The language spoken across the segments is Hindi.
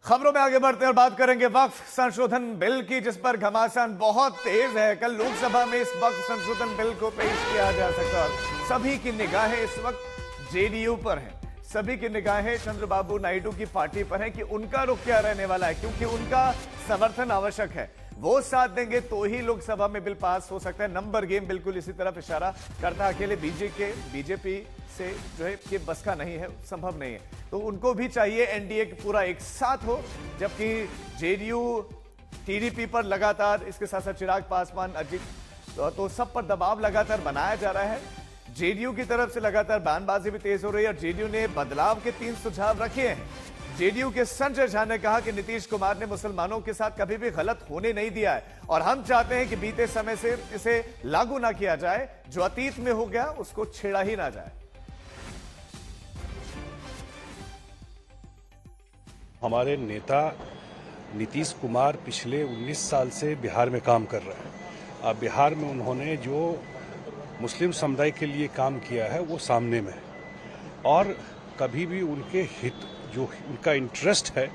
खबरों में आगे बढ़ते हैं और बात करेंगे वक्फ संशोधन बिल की, जिस पर घमासान बहुत तेज है। कल लोकसभा में इस वक्फ संशोधन बिल को पेश किया जा सकता है। सभी की निगाहें इस वक्त जेडीयू पर हैं। सभी की निगाहें चंद्रबाबू नायडू की पार्टी पर है कि उनका रुख क्या रहने वाला है, क्योंकि उनका समर्थन आवश्यक है। वो साथ देंगे तो ही लोकसभा में बिल पास हो सकता है। नंबर गेम बिल्कुल इसी तरफ इशारा करता है। अकेले बीजेपी से जो है कि बस का नहीं है, संभव नहीं है, तो उनको भी चाहिए एनडीए पूरा एक साथ हो। जबकि जेडीयू टीडीपी पर लगातार, इसके साथ साथ चिराग पासवान, अजीत, तो सब पर दबाव लगातार बनाया जा रहा है। जेडीयू की तरफ से लगातार बयानबाजी भी तेज हो रही है और जेडीयू ने बदलाव के 3 सुझाव रखे हैं। जेडीयू के संजय झा ने कहा कि नीतीश कुमार ने मुसलमानों के साथ कभी भी गलत होने नहीं दिया है और हम चाहते हैं कि बीते समय से इसे लागू ना किया जाए। जो अतीत में हो गया उसको छेड़ा ही ना जाए। हमारे नेता नीतीश कुमार पिछले 19 साल से बिहार में काम कर रहे हैं। अब बिहार में उन्होंने जो मुस्लिम समुदाय के लिए काम किया है वो सामने में है और कभी भी उनके हित, जो उनका इंटरेस्ट है,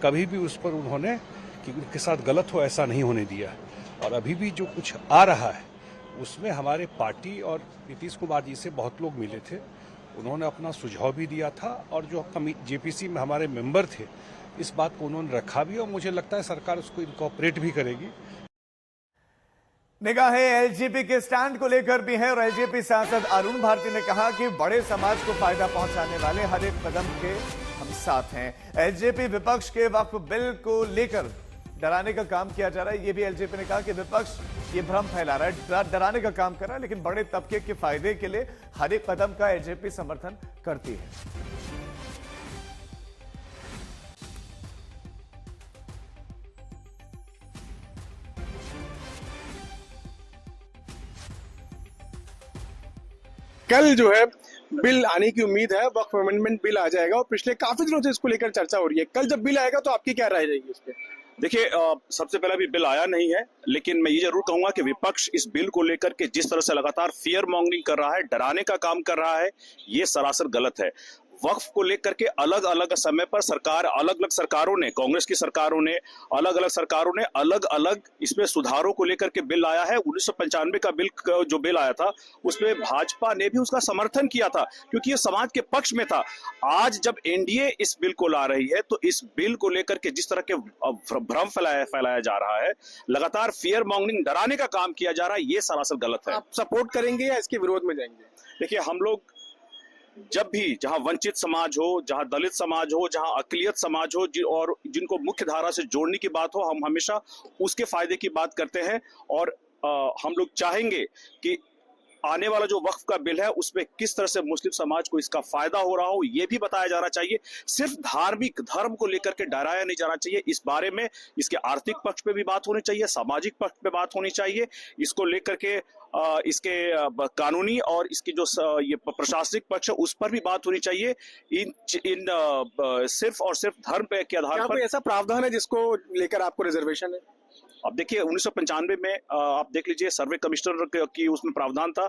कभी भी उस पर उन्होंने कि उनके साथ गलत हो ऐसा नहीं होने दिया। और अभी भी जो कुछ आ रहा है उसमें हमारे पार्टी और नीतीश कुमार जी से बहुत लोग मिले थे। उन्होंने अपना सुझाव भी दिया था और जो जेपीसी में हमारे मेंबर थे इस बात को उन्होंने रखा भी और मुझे लगता है सरकार उसको इनकॉर्पोरेट भी करेगी। निगाहें एलजेपी के स्टैंड को लेकर भी है और एलजेपी सांसद अरुण भारती ने कहा कि बड़े समाज को फायदा पहुंचाने वाले हर एक कदम के हम साथ हैं। एलजेपी विपक्ष के वक्फ बिल को लेकर डराने का काम किया जा रहा है। ये भी एलजेपी ने कहा कि विपक्ष ये भ्रम फैला रहा है, डराने का काम कर रहा है, लेकिन बड़े तबके के फायदे के लिए हर एक कदम का एलजेपी समर्थन करती है। कल जो है बिल आने की उम्मीद है, वक्फ अमेंडमेंट बिल आ जाएगा और पिछले काफी दिनों से इसको लेकर चर्चा हो रही है। कल जब बिल आएगा तो आपकी क्या राय रहेगी इस पे? देखिए, सबसे पहला भी बिल आया नहीं है, लेकिन मैं ये जरूर कहूंगा कि विपक्ष इस बिल को लेकर के जिस तरह से लगातार फियर मॉन्गरिंग कर रहा है, डराने का काम कर रहा है, ये सरासर गलत है। वक्फ को लेकर के अलग अलग समय पर सरकार, अलग अलग सरकारों ने, कांग्रेस की सरकारों ने, अलग अलग सरकारों ने अलग अलग इसमें सुधारों को लेकर के बिल आया है। 1995 का बिल, जो बिल आया था उसमें भाजपा ने भी उसका समर्थन किया था क्योंकि ये समाज के पक्ष में था। आज जब एनडीए इस बिल को ला रही है तो इस बिल को लेकर के जिस तरह के भ्रम फैलाया जा रहा है, लगातार फियर मॉन्गरिंग, डराने का काम किया जा रहा है, ये सरासर गलत है। आप सपोर्ट करेंगे या इसके विरोध में जाएंगे? देखिए, हम लोग जब भी जहां वंचित समाज हो, जहां दलित समाज हो, जहां अकलियत समाज हो और जिनको मुख्य धारा से जोड़ने की बात हो, हम हमेशा उसके फायदे की बात करते हैं। और हम लोग चाहेंगे कि आने वाला जो वक्फ का बिल है उसमें किस तरह से मुस्लिम समाज को इसका फायदा हो रहा हो ये भी बताया जाना चाहिए। सिर्फ धार्मिक धर्म को लेकर के डराया नहीं जाना चाहिए। इस बारे में इसके आर्थिक पक्ष पे भी बात होनी चाहिए, सामाजिक पक्ष पे बात होनी चाहिए। इसको लेकर के इसके कानूनी और इसकी जो ये प्रशासनिक पक्ष है उस पर भी बात होनी चाहिए। इन सिर्फ और सिर्फ धर्म पे के आधार पर ऐसा प्रावधान है जिसको लेकर आपको रिजर्वेशन है? अब देखिए, 1995 में आप देख लीजिए, सर्वे कमिश्नर की उसमें प्रावधान था।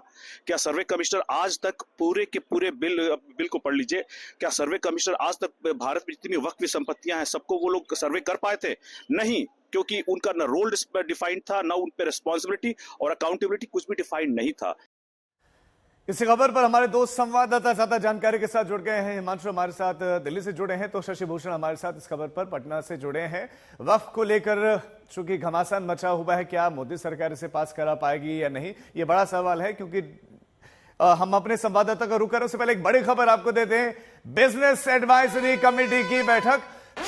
क्या सर्वे कमिश्नर आज तक पूरे के पूरे बिल को पढ़ लीजिए, क्या सर्वे कमिश्नर आज तक भारत में जितनी वक्फ संपत्तियां हैं सबको वो लोग सर्वे कर पाए थे? नहीं, क्योंकि उनका न रोल डिफाइंड था, न उन पर रिस्पॉन्सिबिलिटी और अकाउंटेबिलिटी कुछ भी डिफाइंड नहीं था। इसी खबर पर हमारे दोस्त संवाददाता ज्यादा जानकारी के साथ जुड़ गए हैं। हिमांशु हमारे साथ दिल्ली से जुड़े हैं, तो शशि भूषण हमारे साथ इस खबर पर पटना से जुड़े हैं। वक्फ को लेकर चूंकि घमासान मचा हुआ है, क्या मोदी सरकार इसे पास करा पाएगी या नहीं, ये बड़ा सवाल है। क्योंकि हम अपने संवाददाता का रुख करें उससे पहले एक बड़ी खबर आपको देते हैं। बिजनेस एडवाइजरी कमेटी की बैठक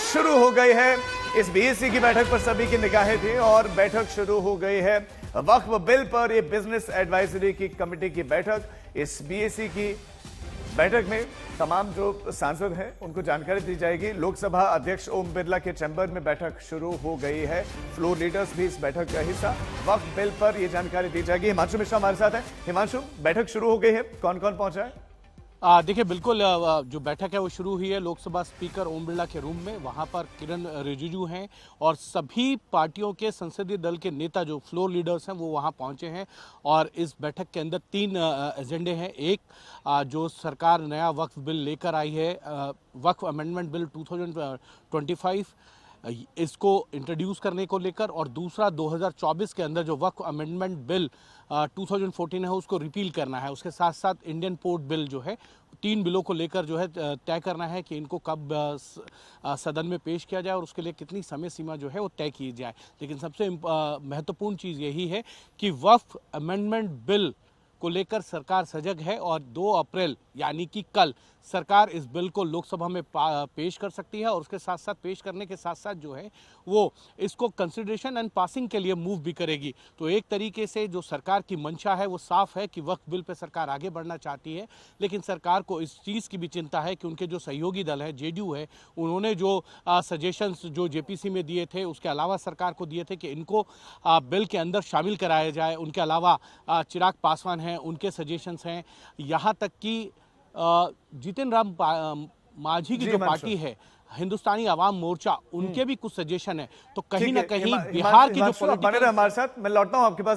शुरू हो गई है। इस बीएससी की बैठक पर सभी की निगाहें थी और बैठक शुरू हो गई है। वक्फ बिल पर यह बिजनेस एडवाइजरी की कमेटी की बैठक, इस बीएससी की बैठक में तमाम जो सांसद हैं उनको जानकारी दी जाएगी। लोकसभा अध्यक्ष ओम बिरला के चैम्बर में बैठक शुरू हो गई है। फ्लोर लीडर्स भी इस बैठक का हिस्सा। वक्फ बिल पर यह जानकारी दी जाएगी। हिमांशु मिश्रा हमारे साथ है। हिमांशु, बैठक शुरू हो गई है, कौन कौन पहुंचा है? देखिए, बिल्कुल जो बैठक है वो शुरू हुई है लोकसभा स्पीकर ओम बिरला के रूम में। वहां पर किरण रिजिजू हैं और सभी पार्टियों के संसदीय दल के नेता जो फ्लोर लीडर्स हैं वो वहां पहुंचे हैं। और इस बैठक के अंदर 3 एजेंडे हैं। एक, जो सरकार नया वक्फ बिल लेकर आई है, वक्फ अमेंडमेंट बिल 2025, इसको इंट्रोड्यूस करने को लेकर, और दूसरा 2024 के अंदर जो वक्फ अमेंडमेंट बिल 2014 है उसको रिपील करना है। उसके साथ साथ इंडियन पोर्ट बिल जो है, 3 बिलों को लेकर जो है तय करना है कि इनको कब सदन में पेश किया जाए और उसके लिए कितनी समय सीमा जो है वो तय की जाए। लेकिन सबसे महत्वपूर्ण चीज़ यही है कि वक्फ अमेंडमेंट बिल को लेकर सरकार सजग है और 2 अप्रैल यानी कि कल सरकार इस बिल को लोकसभा में पेश कर सकती है, और उसके साथ साथ पेश करने के साथ साथ जो है वो इसको कंसिडरेशन एंड पासिंग के लिए मूव भी करेगी। तो एक तरीके से जो सरकार की मंशा है वो साफ है कि वक्फ बिल पे सरकार आगे बढ़ना चाहती है, लेकिन सरकार को इस चीज़ की भी चिंता है कि उनके जो सहयोगी दल है, जेडीयू है, उन्होंने जो सजेशंस जो जेपीसी में दिए थे उसके अलावा सरकार को दिए थे कि इनको बिल के अंदर शामिल कराया जाए। उनके अलावा चिराग पासवान हैं, उनके सजेशंस हैं, यहाँ तक कि जितिन राम मांझी की जो पार्टी है हिंदुस्तानी आवाम मोर्चा, उनके भी कुछ सजेशन है। तो कहीं ना कहीं बिहार की जो बने रहे हमारे साथ, मैं लौटता हूं आपके पास।